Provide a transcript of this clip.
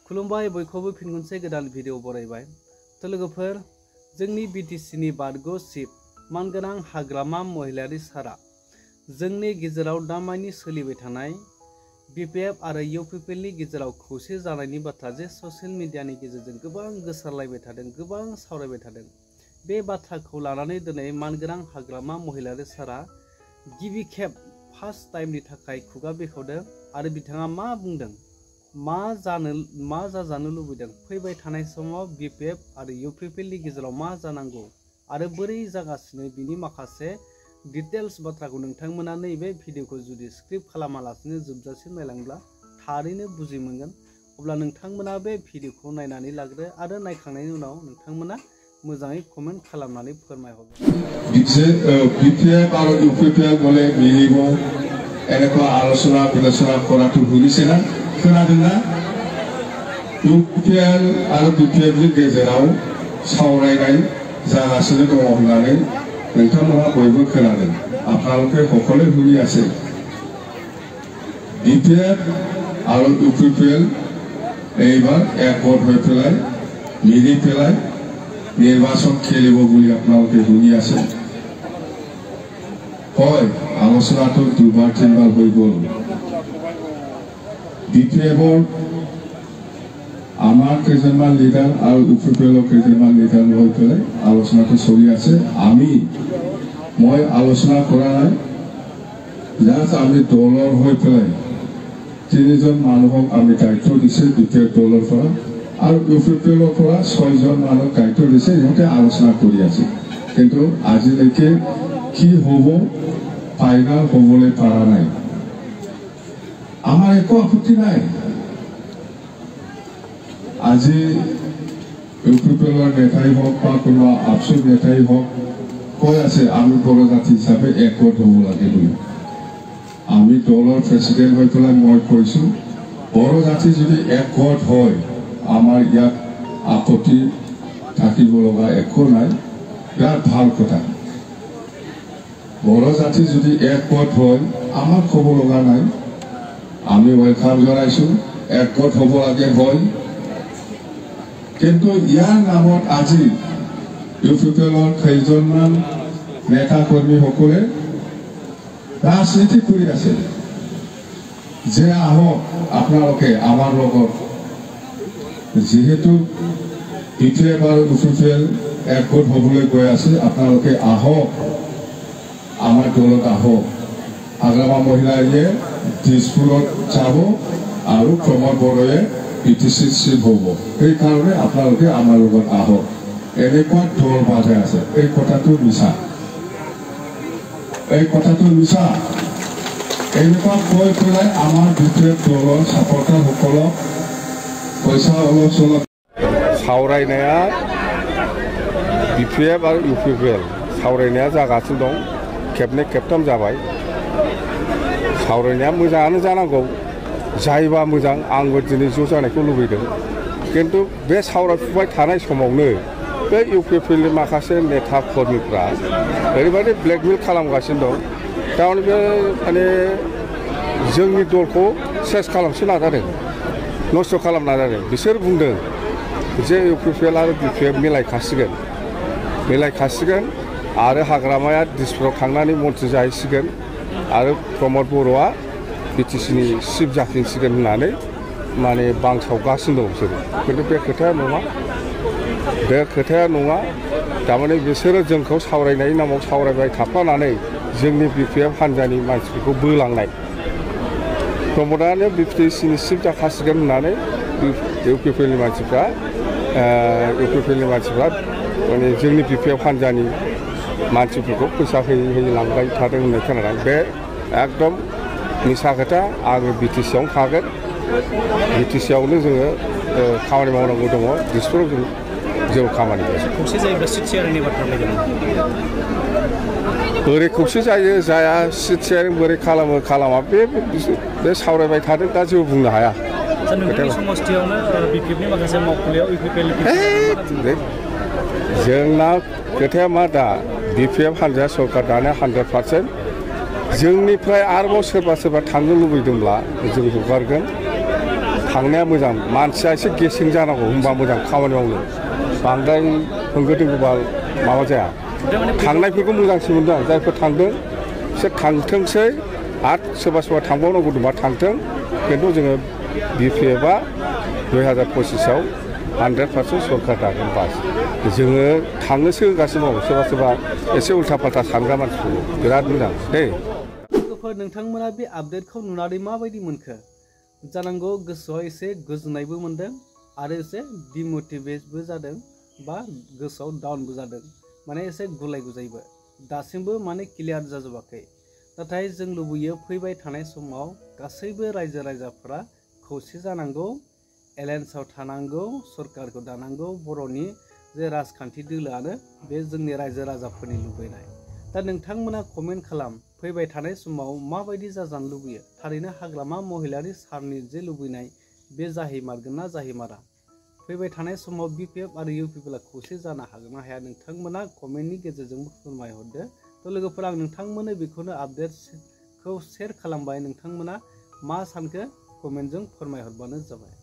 खुलुमबाय बयखौबो फिन खनसे गोदान भिडिअ बरायबाय। तो लोगोफोर जोंनि बिटिसिनि बारग' चिफ मानगोनां हाग्रामा महिलारि सारा जोंनि गेजेराव दामानि सोलिबाय थानाय बिपिएफ आरो इउपिपिएलनि गेजेराव खौसे जानायनि बाथ्रा जे ससियेल मिडियानि गेजेरजों गोबां गोसारलायबाय थादों, गोबां सावरायबाय थादों। बे बाथ्राखौ लानानै दिनै मानगोनां हाग्रामा महिलारि सारा गिबि खेब फार्स्ट टाइमनि थाखाय खुगा बेखेवदों आरो बिथाङा मा बुंदों, मा जाजानो लुबैदों, फैबाय थानाय समाव बिपिएफ आरो इउपिपिएलनि गेजेराव मा जानांगौ आरो बोरै जागासिनो बिनि माखासे डिटेल्स बाथ्राखौ नोंथांमोना नैबे भिडिअखौ जुदि स्क्रिप्ट खालामालासिनो जोबजासिम नायलांब्ला थारैनो बुजि मोनगोन। अब्ला नोंथांमोना बे भिडिअखौ नायनानै लाग्रो आरो नायखांनायनि उनाव नोंथांमोना मोजाङै कमेन्ट खालामनानै फोरमायहरगोन। বিপিএফ আৰু ইউপিপিএল বলে মিলিব এনেকুৱা আলোচনা বিবেচনা কৰাটো শুনিছে না, खोनादोंना? ইউপিপিএল আৰু বিপিএফनि गेजेराव सावरायनाय जागासिनो दङ होननानै नोंथांमोना बयबो खोनादों। আপোনালোকে সকলোৱে শুনি আছে। বিপিএফ আৰু ইউপিপিএল এইবাৰ একগোট হৈ পেলাই মিলি পেলাই নিৰ্বাচন খেলিব বুলি আপোনালোকে শুনি আছে। হয়, আলোচনাটো দুবাৰ তিনিবাৰ হৈ গ'ল। বিপিএফৰ আমাৰ কেইজনমান লিডাৰ আৰু ইউপিপিএলৰ কেইজনমান লিডাৰ হৈ পেলাই আলোচনাটো চলি আছে। মই আলোচনা কৰা নাই, জাষ্ট আমি দলৰ হৈ পেলাই তিনিজন মানুহক আমি দায়িত্ব দিছে বিপিএফ দলৰ পৰা আৰু ইউপিপিএলৰ পৰা 6জন মানুহক দায়িত্ব দিছে। সিহঁতে আলোচনা কৰি আছে, কিন্তু আজিলৈকে কি হ'ব ফাইনাল হ'বলৈ পৰা নাই। আমাৰ একো আপত্তি নাই। আজি ইউপিপিএলৰ নেতাই হওক বা কোনোবা আপচুৰ নেতাই হওক কৈ আছে আমি বড়ো জাতি হিচাপে একগোট হ'ব লাগে বুলি। আমি দলৰ প্ৰেচিডেণ্ট হৈ পেলাই মই কৈছোঁ, বড়ো জাতি যদি একগোট হয় আমাৰ ইয়াত আপত্তি থাকিব লগা একো নাই, বিৰাট ভাল কথা। বড়ো জাতি যদি একগোট হয় আমাৰ ক'ব লগা নাই, আমি ৱেলকাম জনাইছোঁ, একগোট হ'ব লাগে হয়। কিন্তু ইয়াৰ নামত আজি ইউপিপিএলৰ কেইজনমান নেতা কৰ্মীসকলে ৰাজনীতি কৰি আছে যে আহক আপোনালোকে আমাৰ লগত, যিহেতু বিপিএফ আৰু ইউপিপিএল একগোট হ'বলৈ গৈ আছে, আপোনালোকে আহক, আমাৰ দলত আহক। হাগ্ৰামা মহিলাৰীয়ে দিছপুৰত যাব আৰু প্ৰমোদ বড়োৱে বিটিচিত চিফ হ'ব। সেইকাৰণে আপোনালোকে আমাৰ লগত আহক। এনেকুৱা দল বাধে আছে, এই কথাটো মিছা, এই কথাটো মিছা। এনেকুৱা কৈ পেলাই আমাৰ বিপিএফ দলৰ ছাপৰ্টাৰসকলক পইচা অলপ চলপ सावरायनाया बिपिएफ आरो इउपिपिएल सावरायनाया जागासिनो दं। खेबनै खेबथाम जाबाय। सावरायनाया मोजाङानो जानांगौ, जायोबा मोजां। आंबो दिनै ज' जानायखौ लुबैदों, खिन्थु बे सावरायफुबाय थानाय समावनो बे इउपिपिएलनि माखासे नेता कर्मिफ्रा ओरैबायदि ब्लेकमेल खालामगासिनो दं। थारमाने बे माने जोंनि दलखौ सेस खालामनो नाजादों, नस्थ' खालामनो नाजादों। बिसोर बुंदों जे इउपिपिएल आरो बिपिएफ मिलायखासिगोन आरो हाग्रामाया दिसपुराव थांनानै मन्थ्रि जाहैसिगोन आरो प्रमोद बर'आ बिटिसिनि चिफ जाफिनसिगोन होननानै माने बांसावगासिनो दं बिसोरो। खिन्थु बे खोथाया नङा। थारमाने बिसोरो जोंखौ सावरायनायनि नामाव सावरायबाय थाफानानै जोंनि बिपिएफ हान्जानि मानसिफोरखौ बोलांनाय। प्रमोदानो बिटिसिनि चिफ जाखासिगोन होननानै इउपिपिएलनि मानसिफ्रा माने जोंनि बिपिएफ हान्जानि मानसिफोरखौ फैसा होयै लांबाय थादों होननाय खोनादों। बे एकदम मिसा खोथा। आङो बिटिसियावनो थागोन, बिटिसियावनो जोङो खामानि मावनांगौ दङ। दिसपुराव जों जेबो खामानि गैया। खौसे जायोब्ला सिट शेयारिंनि बाथ्रा फैगोन। बोरै खौसे जायो जाया, सिट शेयारिं बोरै खालामा बे सावरायबाय थादों, दा जेबो बुंनो हाया। जोंना खोथाया मा, दा बिपिएफ हान्जाया सरकार दानाया 100%। जोंनिफ्राय आरोबाव सोरबा थांनो लुबैदोंब्ला जों हगारगोन। थांनाया मोजां मानसिया एसे गेसें जानांगौ होनबा मोजां खामानि मावनो बांद्राय होंगो दोंगोबा माबा जाया थांनायफोरखौ मोजांसिन मोनदों आं जायफोर थांदों बिसोर थांथोंसै आरो सोरबा सोरबा थांबावनांगौ दंबा थांथों खिन्थु जोङो BPFआ 2025आव 100% सरकार दागोन बास जोङो थांनोसो होगासिनो दं सोरबा सोरबा एसे उल्था फाल्था सानग्रा मानसिफोर बिराद मोजां दे लोगोफोर नोंथांमोना बे आपडेटखौ नुनानै माबायदि मोनखो जानांगौ गोसोआव एसे गोजोननायबो मोनदों आरो एसे डिमोटिभेटबो जादों बा गोसोआव डाउनबो जादों माने एसे गुलाय गुजायबो दासिमबो माने क्लियार जाजोबाखै नाथाय जों लुबैयो फैबाय थानाय समाव गासैबो रायजो राजाफोरा खौसे जानांगौ एलायन्सआव थानांगौ सरकारखौ दानांगौ बर'नि जे राजखान्थि दोलोआनो बे जोंनि रायजो राजाफोरनि लुबैनाय दा नोंथांमोना कमेन्ट खालाम फैबाय थानाय समाव माबायदि जाजानो लुबैयो थारैनो हाग्रामा महिलारि सारनि जे लुबैनाय बे जाहैमारगोन ना जाहैमारा फैबाय थानाय समाव BPF आरो UPPआ खौसे जानो हागोन ना हाया नोंथांमोना कमेन्टनि गेजेरजोंबो फोरमायहरदो थ' लोगोफोर आं नोंथांमोननो बेखौनो आपडेटखौ शेयार खालामबाय नोंथांमोना मा सानखो कमेन्टजों फोरमायहरबानो जाबाय।